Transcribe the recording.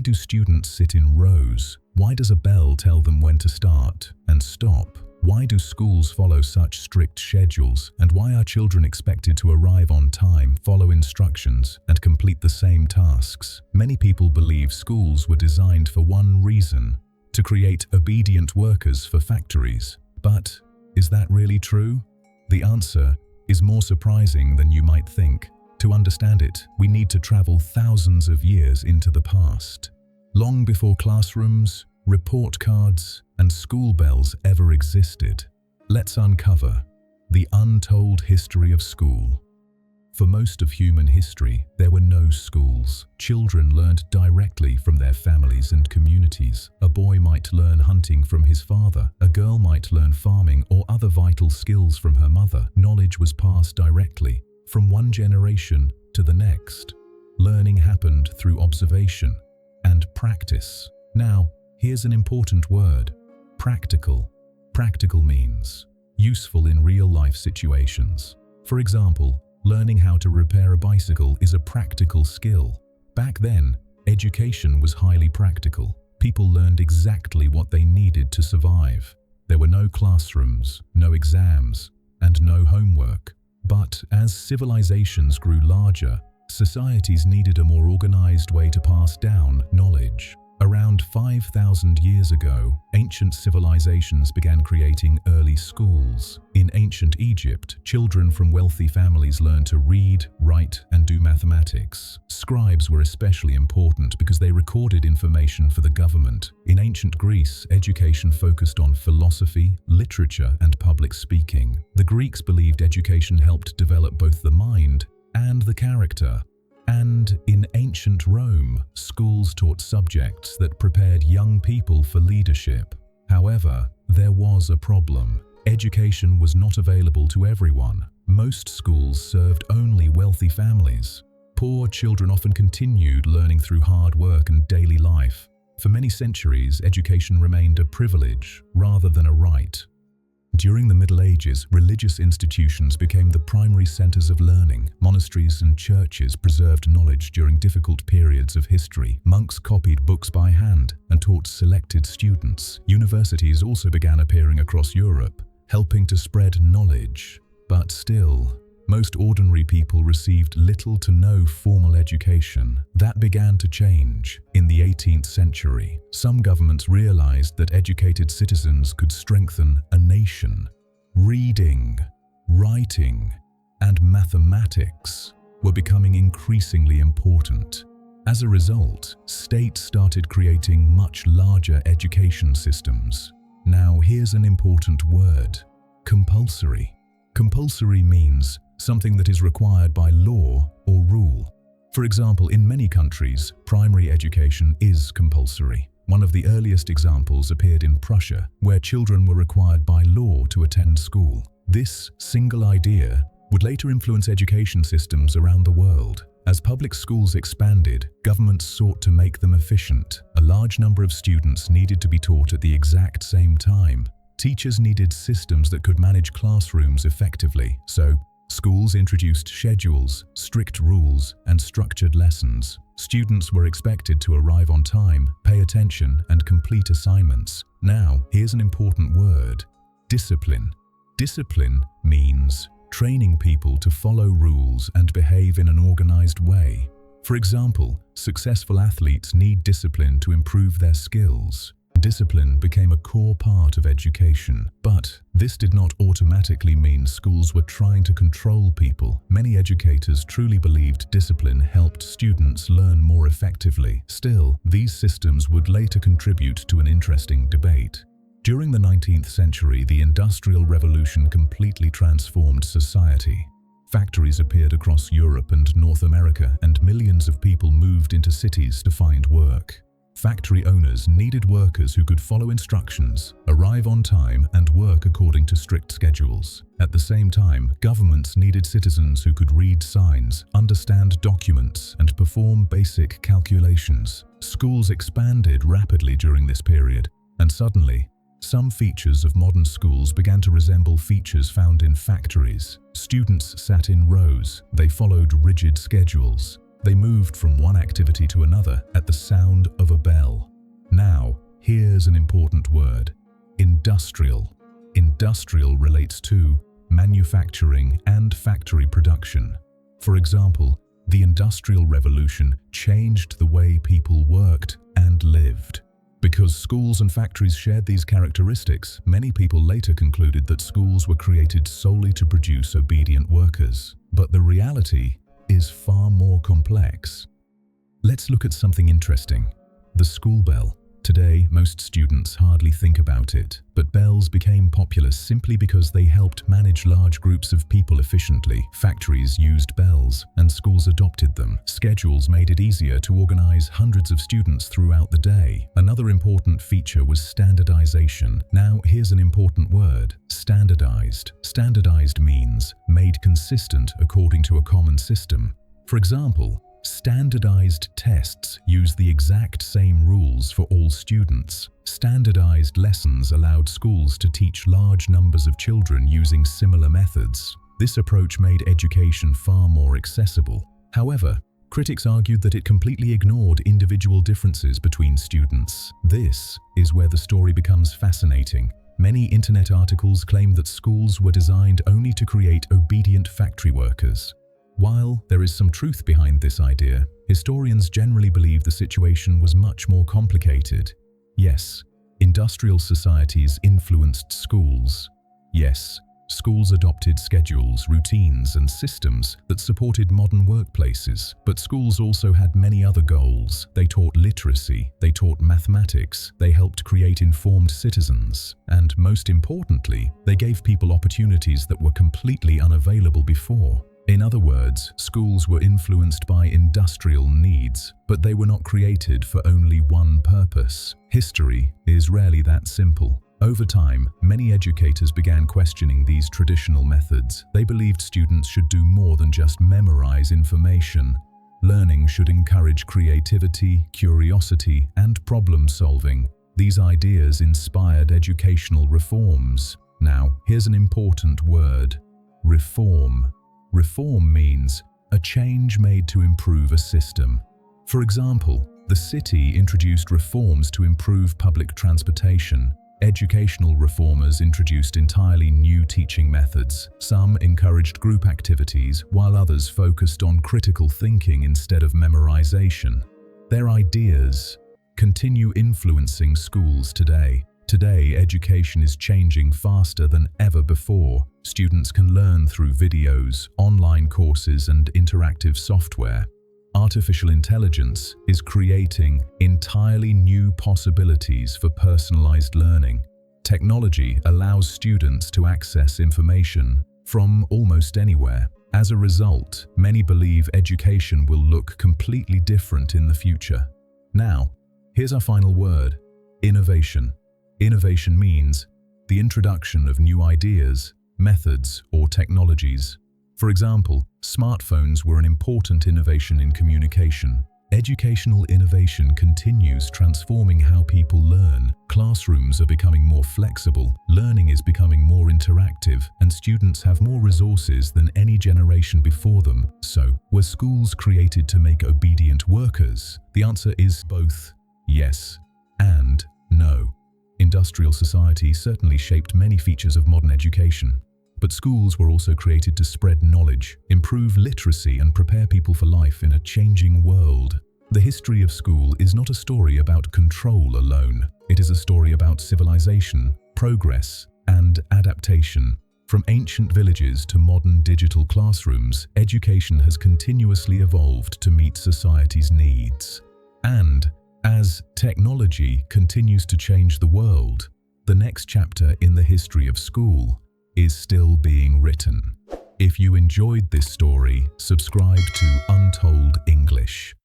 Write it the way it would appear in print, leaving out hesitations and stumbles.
do students sit in rows? Why does a bell tell them when to start and stop? Why do schools follow such strict schedules? And why are children expected to arrive on time, follow instructions, and complete the same tasks? Many people believe schools were designed for one reason: to create obedient workers for factories. But is that really true? The answer is more surprising than you might think. To understand it, we need to travel thousands of years into the past. Long before classrooms, report cards, and school bells ever existed, let's uncover the untold history of school. For most of human history, there were no schools. Children learned directly from their families and communities. A boy might learn hunting from his father. A girl might learn farming or other vital skills from her mother. Knowledge was passed directly from one generation to the next. Learning happened through observation and practice. Now, here's an important word: practical. Practical means useful in real-life situations. For example, learning how to repair a bicycle is a practical skill. Back then, education was highly practical. People learned exactly what they needed to survive. There were no classrooms, no exams, and no homework. But as civilizations grew larger, societies needed a more organized way to pass down knowledge. Around 5,000 years ago, ancient civilizations began creating early schools. In ancient Egypt, children from wealthy families learned to read, write, and do mathematics. Scribes were especially important because they recorded information for the government. In ancient Greece, education focused on philosophy, literature, and public speaking. The Greeks believed education helped develop both the mind and the character. And in ancient Rome, schools taught subjects that prepared young people for leadership. However, there was a problem. Education was not available to everyone. Most schools served only wealthy families. Poor children often continued learning through hard work and daily life. For many centuries, education remained a privilege rather than a right. During the Middle Ages, religious institutions became the primary centers of learning. Monasteries and churches preserved knowledge during difficult periods of history. Monks copied books by hand and taught selected students. Universities also began appearing across Europe, helping to spread knowledge. But still, most ordinary people received little to no formal education. That began to change in the 18th century. Some governments realized that educated citizens could strengthen a nation. Reading, writing, and mathematics were becoming increasingly important. As a result, states started creating much larger education systems. Now, here's an important word: compulsory. Compulsory means something that is required by law or rule. For example, in many countries, primary education is compulsory. One of the earliest examples appeared in Prussia, where children were required by law to attend school. This single idea would later influence education systems around the world. As public schools expanded, governments sought to make them efficient. A large number of students needed to be taught at the exact same time. Teachers needed systems that could manage classrooms effectively, so schools introduced schedules, strict rules, and structured lessons. Students were expected to arrive on time, pay attention, and complete assignments. Now, here's an important word: discipline. Discipline means training people to follow rules and behave in an organized way. For example, successful athletes need discipline to improve their skills. Discipline became a core part of education, but this did not automatically mean schools were trying to control people. Many educators truly believed discipline helped students learn more effectively. Still, these systems would later contribute to an interesting debate. During the 19th century, the Industrial Revolution completely transformed society. Factories appeared across Europe and North America, and millions of people moved into cities to find work. Factory owners needed workers who could follow instructions, arrive on time, and work according to strict schedules. At the same time, governments needed citizens who could read signs, understand documents, and perform basic calculations. Schools expanded rapidly during this period, and suddenly, some features of modern schools began to resemble features found in factories. Students sat in rows. They followed rigid schedules. They moved from one activity to another at the sound of a here's an important word: industrial. Industrial relates to manufacturing and factory production. For example, the Industrial Revolution changed the way people worked and lived. Because schools and factories shared these characteristics, many people later concluded that schools were created solely to produce obedient workers. But the reality is far more complex. Let's look at something interesting: the school bell. Today, most students hardly think about it, but bells became popular simply because they helped manage large groups of people efficiently. Factories used bells, and schools adopted them. Schedules made it easier to organize hundreds of students throughout the day. Another important feature was standardization. Now, here's an important word: standardized. Standardized means made consistent according to a common system. For example, standardized tests use the exact same rules for all students. Standardized lessons allowed schools to teach large numbers of children using similar methods. This approach made education far more accessible. However, critics argued that it completely ignored individual differences between students. This is where the story becomes fascinating. Many internet articles claim that schools were designed only to create obedient factory workers. While there is some truth behind this idea, historians generally believe the situation was much more complicated. Yes, industrial societies influenced schools. Yes, schools adopted schedules, routines, and systems that supported modern workplaces. But schools also had many other goals. They taught literacy, they taught mathematics, they helped create informed citizens, and most importantly, they gave people opportunities that were completely unavailable before. In other words, schools were influenced by industrial needs, but they were not created for only one purpose. History is rarely that simple. Over time, many educators began questioning these traditional methods. They believed students should do more than just memorize information. Learning should encourage creativity, curiosity, and problem-solving. These ideas inspired educational reforms. Now, here's an important word: reform. Reform means a change made to improve a system. For example, the city introduced reforms to improve public transportation. Educational reformers introduced entirely new teaching methods. Some encouraged group activities, while others focused on critical thinking instead of memorization. Their ideas continue influencing schools today. Today, education is changing faster than ever before. Students can learn through videos, online courses, and interactive software. Artificial intelligence is creating entirely new possibilities for personalized learning. Technology allows students to access information from almost anywhere. As a result, many believe education will look completely different in the future. Now, here's our final word: innovation. Innovation means the introduction of new ideas, methods, or technologies. For example, smartphones were an important innovation in communication. Educational innovation continues transforming how people learn. Classrooms are becoming more flexible, learning is becoming more interactive, and students have more resources than any generation before them. So, were schools created to make obedient workers? The answer is both yes and no. Industrial society certainly shaped many features of modern education. But schools were also created to spread knowledge, improve literacy, and prepare people for life in a changing world. The history of school is not a story about control alone. It is a story about civilization, progress, and adaptation. From ancient villages to modern digital classrooms, education has continuously evolved to meet society's needs. And as technology continues to change the world, the next chapter in the history of school is still being written. If you enjoyed this story, subscribe to Untold English.